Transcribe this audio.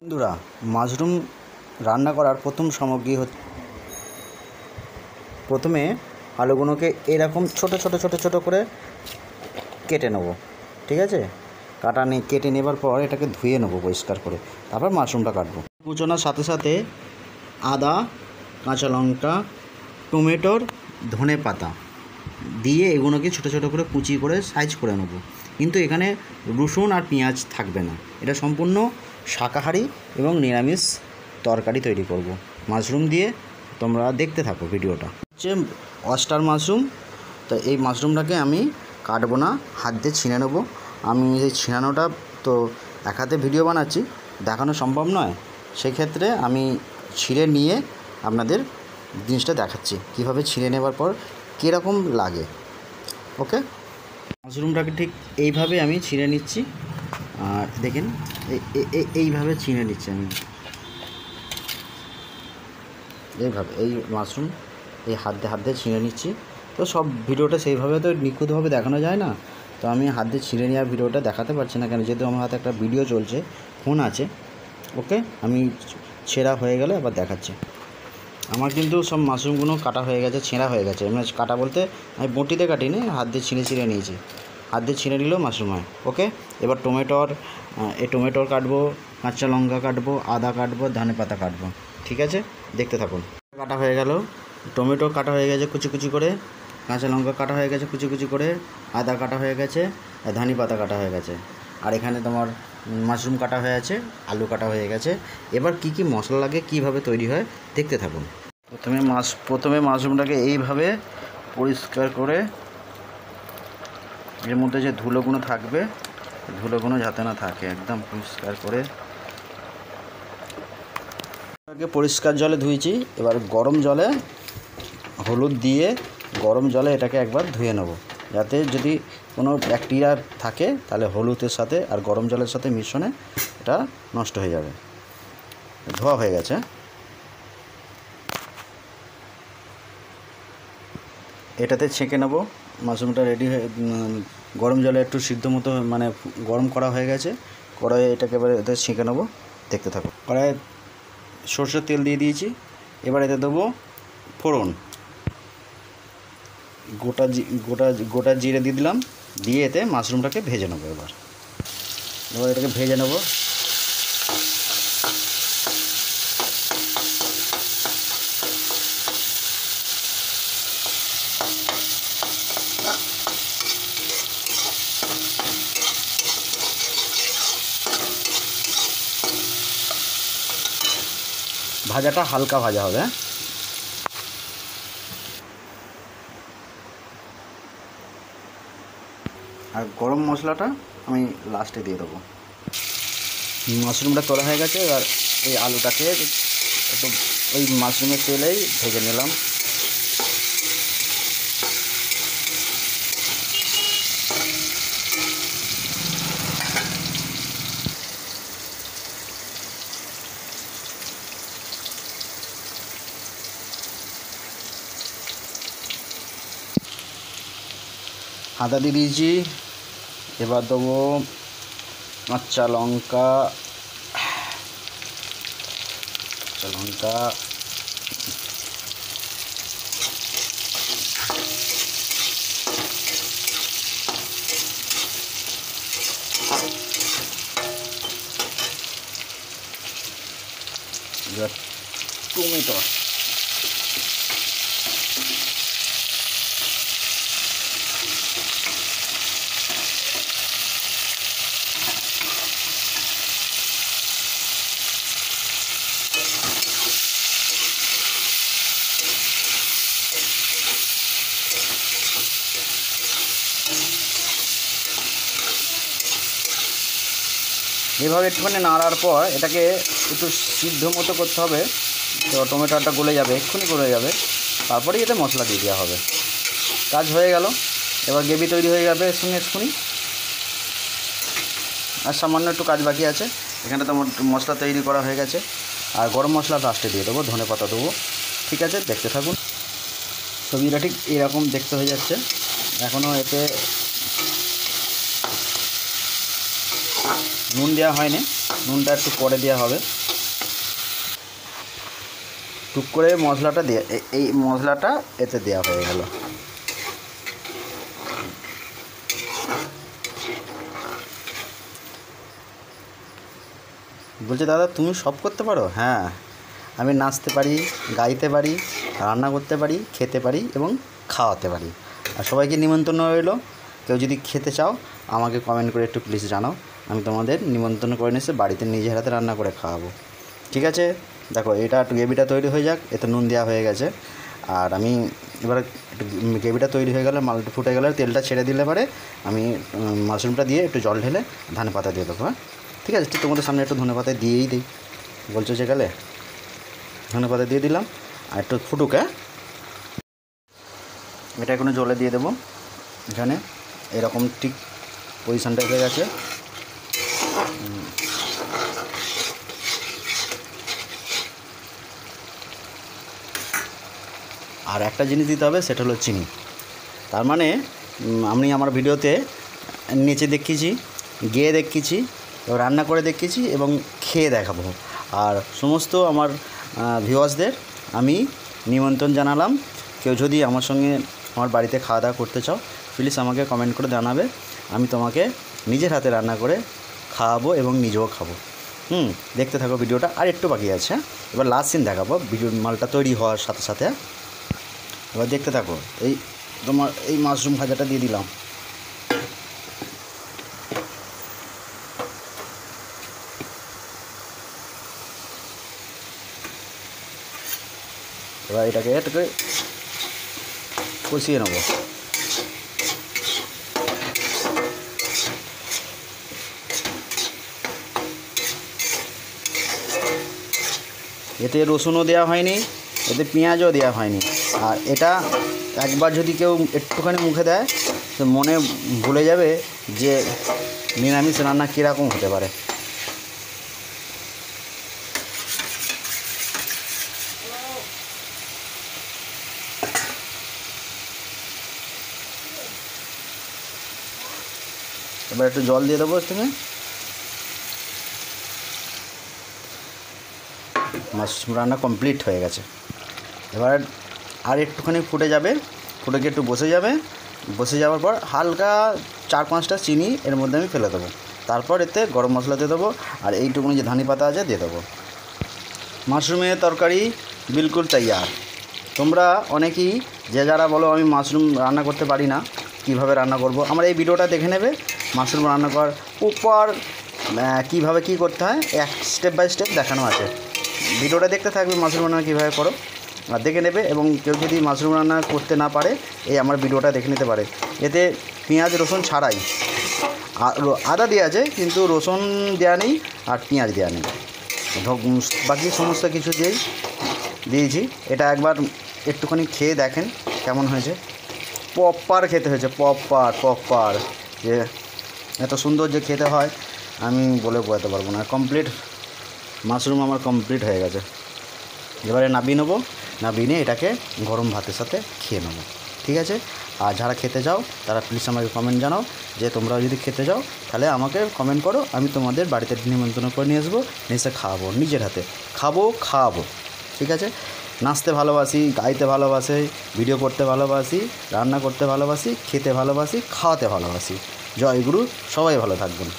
বন্ধুরা, মাশরুম রান্না করার প্রথম সামগ্রী হচ্ছে প্রথমে আলুগুলোকে এরকম ছোট ছোট ছোট ছোট করে কেটে নেব। ঠিক আছে, কেটে নেবার পর এটাকে ধুয়ে নেব পরিষ্কার করে, তারপর মাশরুমটা কাটবো। কুচোনোর সাথে সাথে আদা, কাঁচা লঙ্কা, টমেটোর, ধনে পাতা দিয়ে এগুলোকে ছোটো ছোটো করে কুচি করে সাইজ করে নেব। কিন্তু এখানে রসুন আর পেঁয়াজ থাকবে না, এটা সম্পূর্ণ শাকাহারি এবং নিরামিষ তরকারি তৈরি করব মাশরুম দিয়ে। তোমরা দেখতে থাকো ভিডিওটা। হচ্ছে অস্টার মাশরুম। তো এই মাশরুমটাকে আমি কাটবো না, হাত দিয়ে ছিঁড়ে নেবো। আমি এই ছিঁড়ানোটা তো এক হাতে ভিডিও বানাচ্ছি, দেখানো সম্ভব নয়, সেক্ষেত্রে আমি ছিঁড়ে নিয়ে আপনাদের জিনিসটা দেখাচ্ছি কীভাবে ছিঁড়ে নেবার পর কীরকম লাগে। ওকে, মাশরুমটাকে ঠিক এইভাবে আমি ছিঁড়ে নিচ্ছি। আর দেখেন এইভাবে ছিঁড়ে নিচ্ছি আমি, এইভাবে এই মাশরুম এই হাত দিয়ে ছিঁড়ে নিচ্ছি। তো সব ভিডিওটা সেইভাবে তো নিখুঁতভাবে দেখানো যায় না, তো আমি হাত দিয়ে ছিঁড়ে নেওয়ার ভিডিওটা দেখাতে পারছি না কেন, যেহেতু আমার হাতে একটা ভিডিও চলছে, ফোন আছে। ওকে, আমি ছেঁড়া হয়ে গেলে আবার দেখাচ্ছি। আমার কিন্তু সব মাশরুমগুলো কাটা হয়ে গেছে, ছেঁড়া হয়ে গেছে। মানে কাটা বলতে আমি বটিতে কাটিনি, হাত দিয়ে ছিঁড়ে নিয়েছি। হাত দিয়ে ছিঁড়ে নিলেও মাশরুম হয়। ওকে, এবার টমেটোর কাটবো, কাঁচা লঙ্কা কাটবো, আদা কাটবো, ধনে পাতা কাটবো। ঠিক আছে, দেখতে থাকুন। কাটা হয়ে গেল, টমেটো কাটা হয়ে গেছে কুচি কুচি করে, কাঁচা লঙ্কা কাটা হয়ে গেছে কুচি কুচি করে, আদা কাটা হয়ে গেছে, ধনে পাতা কাটা হয়ে গেছে, আর এখানে তোমার মাশরুম কাটা হয়ে আছে, আলু কাটা হয়ে গেছে। এবার কি কি মশলা লাগে, কিভাবে তৈরি হয় দেখতে থাকুন। প্রথমে মাশরুমটাকে এইভাবে পরিষ্কার করে, এর মধ্যে যে ধুলোগুলো থাকবে, ধুলোগুলো যাতে না থাকে, একদম পরিষ্কার করে পরিষ্কার জলে ধুয়েছি। এবার গরম জলে হলুদ দিয়ে গরম জলে এটাকে একবার ধুয়ে নেব, যাতে যদি কোনো ব্যাকটেরিয়া থাকে তাহলে হলুদের সাথে আর গরম জলের সাথে মিশ্রণে এটা নষ্ট হয়ে যাবে। ধোয়া হয়ে গেছে। এটাতে ছেঁকে নেব। মাশরুমটা রেডি হয়ে গরম জলে একটু সিদ্ধ মতো মানে গরম করা হয়ে গেছে। কড়াইয়ে এটাকে এবার এতে ছেঁকে নেব, দেখতে থাকো। কড়াইয়ে সরষের তেল দিয়ে দিয়েছি। এবার এতে দেবো ফোড়ন, গোটা জিরে দিয়ে দিলাম, দিয়ে এতে মাশরুমটাকে ভেজে নেবো। এবার এটাকে ভেজে নেব। ভাজাটা হালকা ভাজা হবে। আর গরম মশলাটা আমি লাস্টে দিয়ে দেবো। মাশরুমটা তোলা হয়ে গেছে। এবার এই আলুটাকে একটু ওই মাশরুমের তেলেই ভেজে নিলাম। আদা দিয়ে দিয়েছি। এবার দেবো কাঁচা লঙ্কা, এবার টমেটো, এভাবে একটুখানি নাড়ার পর এটাকে একটু সিদ্ধ মতো করতে হবে। তো টমেটোটা গলে যাবে, এক্ষুনি গলে যাবে, তারপরেই এতে মশলা দিয়ে দেওয়া হবে। কাজ হয়ে গেল। এবার গ্রেভি তৈরি হয়ে যাবে এর সঙ্গে এক্ষুনি। আর সামান্য একটু কাজ বাকি আছে। এখানে তো মশলা তৈরি করা হয়ে গেছে। আর গরম মশলা লাস্টে দিয়ে দেবো, ধনে পাতা দেবো। ঠিক আছে, দেখতে থাকুন। সবজিটা ঠিক এরকম দেখতে হয়ে যাচ্ছে। এখনও এতে নুন দেওয়া হয়নি। নুনটা একটু পরে দেওয়া হবে। টুক করে মশলাটা দিয়ে এই মশলাটা এতে দেওয়া হয়ে গেল। বলছে দাদা তুমি সব করতে পারো? হ্যাঁ, আমি নাচতে পারি, গাইতে পারি, রান্না করতে পারি, খেতে পারি এবং খাওয়াতে পারি। আর সবাইকে নিমন্ত্রণ রইল, কেউ যদি খেতে চাও আমাকে কমেন্ট করে একটু প্লিজ জানাও, আমি তোমাদের নিমন্ত্রণ করে নিয়ে এসে বাড়িতে নিজের হাতে রান্না করে খাওয়াবো। ঠিক আছে, দেখো এটা একটু গ্রেভিটা তৈরি হয়ে যাক। এতে নুন দেওয়া হয়ে গেছে। আর আমি এবার একটু গ্রেভিটা তৈরি হয়ে গেলে, মালটা ফুটে গেলে, তেলটা ছেড়ে দিলে পরে আমি মাশরুমটা দিয়ে একটু জল ঢেলে ধনে পাতা দিয়ে দেবো। হ্যাঁ ঠিক আছে, ঠিক তোমাদের সামনে একটু ধনে পাতা দিয়েই দিই, বলছো যে গেলে ধনে পাতা দিয়ে দিলাম। আর একটু ফুটুক। হ্যাঁ, এটা এখনো জলে দিয়ে দেবো। এখানে এরকম ঠিক পজিশানটা হয়ে গেছে। আর একটা জিনিস দিতে হবে, সেটা হলো চিনি। তার মানে আমি আমার ভিডিওতে নেচে দেখিয়েছি, গেয়ে দেখিয়েছি, রান্না করে দেখিয়েছি এবং খেয়ে দেখাবো। আর সমস্ত আমার ভিউয়ার্সদের আমি নিমন্ত্রণ জানালাম, কেউ যদি আমার সঙ্গে আমার বাড়িতে খাওয়া দাওয়া করতে চাও প্লিজ আমাকে কমেন্ট করে জানাবে, আমি তোমাকে নিজের হাতে রান্না করে খাওয়াবো এবং নিজেও খাবো। দেখতে থাকো ভিডিওটা, আর একটু বাকি আছে। এবার লাস্ট সিন দেখাবো ভিডিও মালটা তৈরি হওয়ার সাথে সাথে। এবার দেখতে থাকো। এই তোমার এই মাশরুম ভাজাটা দিয়ে দিলাম। এবার এটাকে কষিয়ে নেব। এতে রসুনও দেওয়া হয়নি, এতে পেঁয়াজও দেওয়া হয়নি। আর এটা একবার যদি কেউ একটুখানি মুখে দেয় তো মনে ভুলে যাবে যে নিরামিষ রান্না কীরকম হতে পারে। এবার একটু জল দিয়ে দেবো এখানে। মাশরুম রান্না কমপ্লিট হয়ে গেছে। এবার আর একটুখানি ফুটে যাবে, ফুটে গিয়ে একটু বসে যাবে। বসে যাওয়ার পর হালকা 4-5টা চিনি এর মধ্যে আমি ফেলে দেবো। তারপর এতে গরম মশলা দিয়ে দেবো, আর এইটুকুনি যে ধনে পাতা আছে দিয়ে দেবো। মাশরুমের তরকারি বিলকুল তৈয়ার। তোমরা অনেকেই যে যারা বলো আমি মাশরুম রান্না করতে পারি না, কীভাবে রান্না করব, আমার এই ভিডিওটা দেখে নেবে। মাশরুম রান্না করার উপর কীভাবে কী করতে হয় এক স্টেপ বাই স্টেপ দেখানো আছে। ভিডিওটা দেখতে থাকবে, মাশরুম রান্না কীভাবে করো আর দেখে নেবে। এবং কেউ যদি মাশরুম রান্না করতে না পারে এই আমার ভিডিওটা দেখে নিতে পারে। এতে পেঁয়াজ রসুন ছাড়াই আদা দেওয়া আছে, কিন্তু রসুন দেওয়া নেই আর পেঁয়াজ দেওয়া নেই, বাকি সমস্ত কিছু দিয়েছি। এটা একবার একটুখানি খেয়ে দেখেন কেমন হয়েছে। পপার খেতে হয়েছে, পপার যে এত সুন্দর যে খেতে হয় আমি বলে বোঝাতে পারবো না। কমপ্লিট মাশরুম আমার কমপ্লিট হয়ে গেছে। এবারে নামিয়ে নেবো, নামিয়ে নিয়ে এটাকে গরম ভাতের সাথে খেয়ে নেবো। ঠিক আছে, আর যারা খেতে চাও তারা প্লিজ আমাকে কমেন্ট জানাও যে তোমরা যদি খেতে চাও তাহলে আমাকে কমেন্ট করো, আমি তোমাদের বাড়িতে নিমন্ত্রণ করে নিয়ে আসবো, নিয়ে খাওয়াবো, নিজের হাতে খাওয়াবো। ঠিক আছে, নাচতে ভালোবাসি, গাইতে ভালোবাসি, ভিডিও করতে ভালোবাসি, রান্না করতে ভালোবাসি, খেতে ভালোবাসি, খাওয়াতে ভালোবাসি। জয় গুরু, সবাই ভালো থাকবেন।